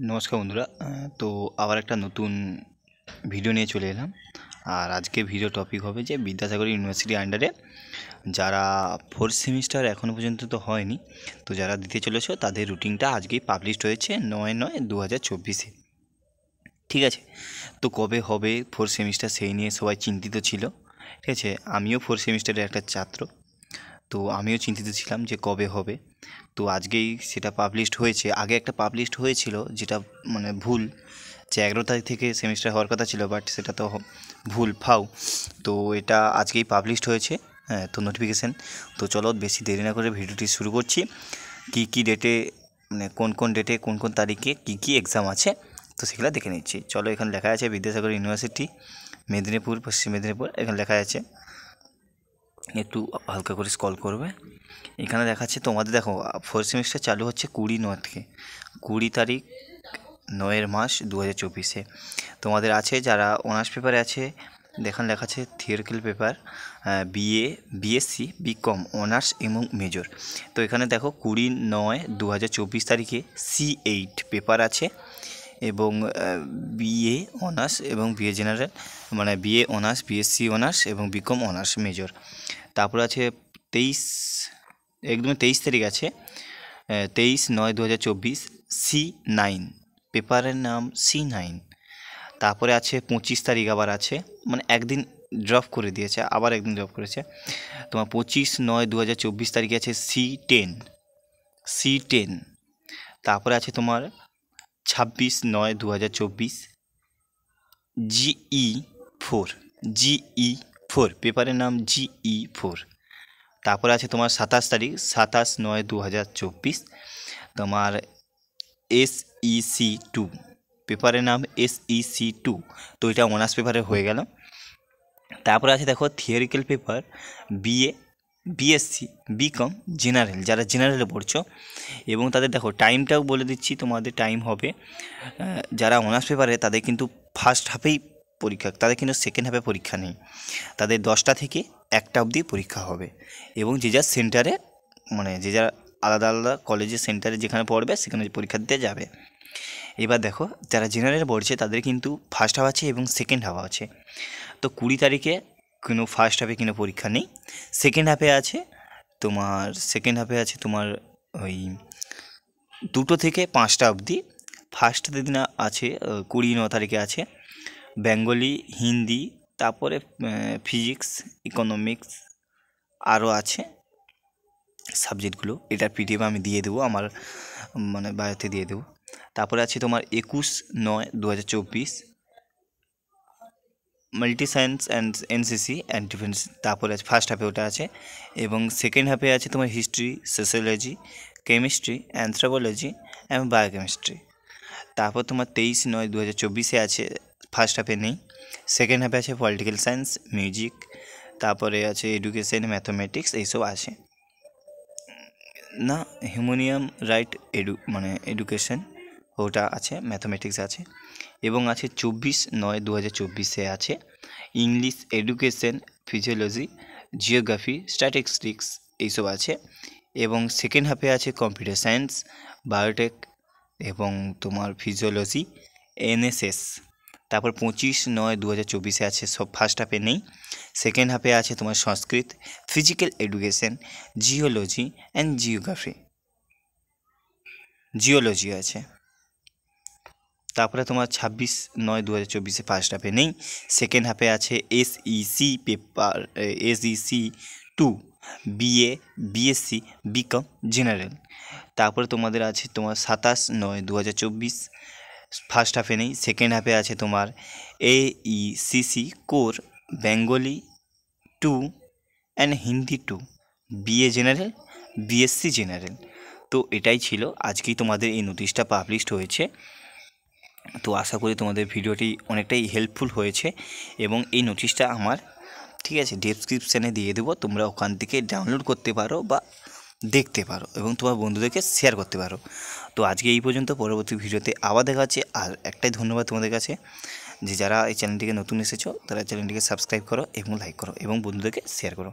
নমস্কার বন্ধুরা। তো আবার একটা নতুন ভিডিও নিয়ে চলে এলাম। আর আজকে ভিডিও টপিক হবে যে বিদ্যাসাগর ইউনিভার্সিটি আন্ডারে যারা ফোর্থ সেমিস্টার এখনও পর্যন্ত তো হয়নি, তো যারা দিতে চলেছে তাদের রুটিনটা আজকেই পাবলিশড হয়েছে 9/9/2024-এ। ঠিক আছে, তো কবে হবে ফোর্থ সেমিস্টার সেই নিয়ে সবাই চিন্তিত ছিল। ঠিক আছে, আমিও ফোর্থ সেমিস্টারের একটা ছাত্র, তো আমিও চিন্তিত ছিলাম যে কবে হবে। তো আজকেই সেটা পাবলিশড হয়েছে। আগে একটা পাবলিশড হয়েছিল যেটা মানে ভুল, যে 11 তারিখ থেকে সেমিস্টার হওয়ার কথা ছিল, বাট সেটা তো ভুল ফাউ। তো এটা আজকেই পাবলিশড হয়েছে, হ্যাঁ, তো নোটিফিকেশান। তো চলো বেশি দেরি না করে ভিডিওটি শুরু করছি। কি ডেটে মানে কোন ডেটে কোন তারিখে কি এক্সাম আছে তো সেগুলো দেখে নিচ্ছি। চলো, এখানে লেখা আছে বিদ্যাসাগর ইউনিভার্সিটি মেদিনীপুর, পশ্চিম মেদিনীপুর, এখানে লেখা আছে। একটু হালকা করে স্ক্রল করবে, এখানে দেখাচ্ছে তোমাদের। দেখো, ফোর্থ সেমিস্টার চালু হচ্ছে 20/9 থেকে, 20 তারিখ 9 মাস 2024-এ। তোমাদের আছে যারা অনার্স পেপারে আছে, এখানে লেখা আছে theoretical paper BA, BSc, BCom, honours এবং মেজর। তো এখানে দেখো 20/9/2024 তারিখে C8 পেপার আছে, এবং বিএ অনার্স এবং বিএ জেনারেল, মানে বিএ অনার্স, বিএসসি অনার্স এবং বিকম অনার্স মেজর। তারপর আছে 23 তারিখ আছে 23/9/2024 C9 পেপারের নাম C9। তারপরে আছে 25 তারিখ আবার আছে, মানে একদিন ড্রপ করে দিয়েছে, আবার একদিন ড্রপ করেছে। তোমার 25/9/2024 তারিখে আছে C10। তারপরে আছে তোমার 26/9/2024 GE4 পেপারের নাম GE4। তারপরে আছে তোমার 27 তারিখ 27/9/2024 তোমার SEC2 পেপারের নাম SEC2। তো এটা অনার্স পেপারে হয়ে গেল। তারপরে আছে দেখো theoretical paper BA, BSc, BCom, general, যারা জেনারেলে পড়ছো, এবং তাদের দেখো টাইমটাও বলে দিচ্ছি। তোমাদের টাইম হবে, যারা অনার্স পেপারে তাদের কিন্তু ফার্স্ট হাফেই পরীক্ষা, তাদের কিন্তু সেকেন্ড হাফে পরীক্ষা নেই। তাদের 10টা থেকে 1টা অবধি পরীক্ষা হবে, এবং যে যার সেন্টারে, মানে যে যার আলাদা আলাদা কলেজের সেন্টারে যেখানে পড়বে সেখানে পরীক্ষা দিতে যাবে। এবার দেখো যারা জেনারেল পড়ছে তাদের কিন্তু ফার্স্ট হাফ আছে এবং সেকেন্ড হাফ আছে। তো 20 তারিখে কোনো ফার্স্ট হাফে কোনো পরীক্ষা নেই, সেকেন্ড হাফে আছে তোমার ওই 2টো থেকে 5টা অবধি। ফার্স্ট দিন আছে 20/9 তারিখে আছে বেঙ্গলি, হিন্দি, তারপরে ফিজিক্স, ইকোনমিক্স, আরও আছে সাবজেক্টগুলো। এটার পিডিএফ আমি দিয়ে দেবো, আমার মানে বায়োতে দিয়ে দেবো। তারপরে আছে তোমার 21/9/2024 multi science and NCC and defence. তারপরে আছে ফার্স্ট হাফে ওটা আছে, এবং সেকেন্ড হাফে আছে তোমার হিস্ট্রি, সোশ্যোলজি, কেমিস্ট্রি, অ্যানথ্রোপোলজি এবং বায়োকেমিস্ট্রি। তারপর তোমার 23/9/2024 আছে, ফার্স্ট হাফে নেই, সেকেন্ড হাফে আছে পলিটিক্যাল সায়েন্স, মিউজিক, তারপরে আছে এডুকেশন, ম্যাথমেটিক্স, এইসব আছে না। হিউম্যানিয়াম রাইট এডুকেশন ওটা আছে, ম্যাথমেটিক্স আছে, এবং আছে 24/9/2024 আছে English, education, physiology, geography, statistics, এইসব আছে। এবং সেকেন্ড হাফে আছে কম্পিউটার সায়েন্স, বায়োটেক এবং তোমার ফিজিওলজি, এনএসএস। তারপর 25/9/2024 আছে, সব ফার্স্ট হাফে নেই, সেকেন্ড হাফে আছে তোমার Sanskrit, physical education, geology and geology আছে। তারপরে তোমার 26/9/2024 ফার্স্ট হাফে নেই, সেকেন্ড হাফে আছে SEC paper, SEC2 BA, BSc, BCom, general. তারপরে তোমাদের আছে তোমার 27/9/2024 ফার্স্ট হাফে নেই, সেকেন্ড হাফে আছে তোমার AECC core, Bengali 2 and Hindi 2, BA general, BSc general. তো এটাই ছিল, আজকেই তোমাদের এই নোটিশটা পাবলিশড হয়েছে। তো আশা করি তোমাদের ভিডিওটি অনেকটাই হেল্পফুল হয়েছে, এবং এই নোটিশটা আমার, ঠিক আছে, ডেসক্রিপশানে দিয়ে দেবো, তোমরা ওখান থেকে ডাউনলোড করতে পারো বা দেখতে পারো এবং তোমার বন্ধুদেরকে শেয়ার করতে পারো। তো আজকে এই পর্যন্ত, পরবর্তী ভিডিওতে আবার দেখা হচ্ছে। আর একটাই ধন্যবাদ তোমাদের কাছে, যে যারা এই চ্যানেলটিকে নতুন এসেছো তারা চ্যানেলটিকে সাবস্ক্রাইব করো এবং লাইক করো এবং বন্ধুদেরকে শেয়ার করো।